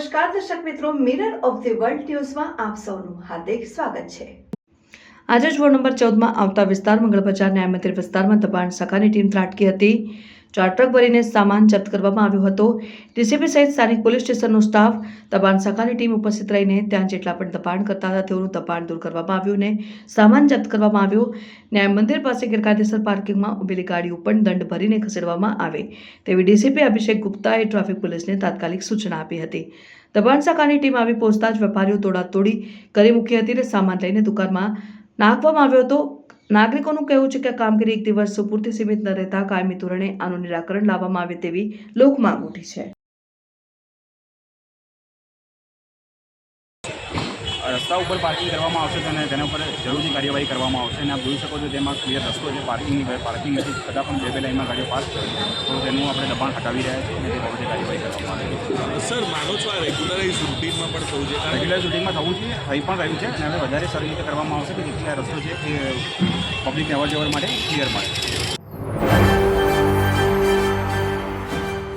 નમસ્કાર દર્શક મિત્રો, મિરર ઓફ ધી વર્લ્ડ ન્યૂઝમાં આપ સૌનું હાર્દિક સ્વાગત છે। આજે જ વોર્ડ નંબર 14માં આવતા વિસ્તાર મંગળ બજાર ન્યાય મંદિર વિસ્તારમાં દબાણ શાખાની ટીમ ત્રાટકી હતી। 4 ટ્રક ભરીને સામાન જપ્ત કરવામાં આવ્યો હતો। ડીસીપી સહિત સ્થાનિક પોલીસ સ્ટેશનનો સ્ટાફ દબાણ શાખાની ટીમ ઉપસ્થિત રહીને ત્યાં જેટલા પણ દબાણ કરતા હતા તેઓનું દબાણ દૂર કરવામાં આવ્યું ને સામાન જપ્ત કરવામાં આવ્યો। ન્યાય મંદિર પાસે ગેરકાયદેસર પાર્કિંગમાં ઉભેલી ગાડીઓ પણ દંડ ભરીને ખસેડવામાં આવે તેવી ડીસીપી અભિષેક ગુપ્તાએ ટ્રાફિક પોલીસને તાત્કાલિક સૂચના આપી હતી। દબાણ શાખાની ટીમ આવી પહોંચતા જ વેપારીઓ તોડાતોડી કરી મૂકી હતી અને સામાન લઈને દુકાનમાં નાખવામાં આવ્યો હતો। નાગરિકોનું કહેવું છે કે આ કામગીરી એક દિવસ પૂરતી સીમિત ન રહેતા કાયમી ધોરણે આનું નિરાકરણ લાવવામાં આવે તેવી લોક માંગ ઉઠી છે। રસ્તા ઉપર પાર્કિંગ કરવામાં આવશે અને તેના ઉપર જરૂરી કાર્યવાહી કરવામાં આવશે અને આપ જોઈ શકો છો તેમાં ક્લિયર રસ્તો છે, પાર્કિંગ નથી છતાં પણ બે લાઈનમાં ગાડીઓ પાસ કરે તો તેનું આપણે દબાણ હટાવી રહ્યા છીએ અને તે બાબતે કાર્યવાહી કરવામાં આવે છે। સર, માનો છો આ રેગ્યુલરાઇઝ રૂટીનમાં પણ થવું છે? રેગ્યુલર શૂટિંગમાં થવું છે, થઈ પણ રહ્યું છે અને હવે વધારે સારી રીતે કરવામાં આવશે કે જેથી આ રસ્તો છે એ પબ્લિકને અવર જવર માટે ક્લિયર મળે।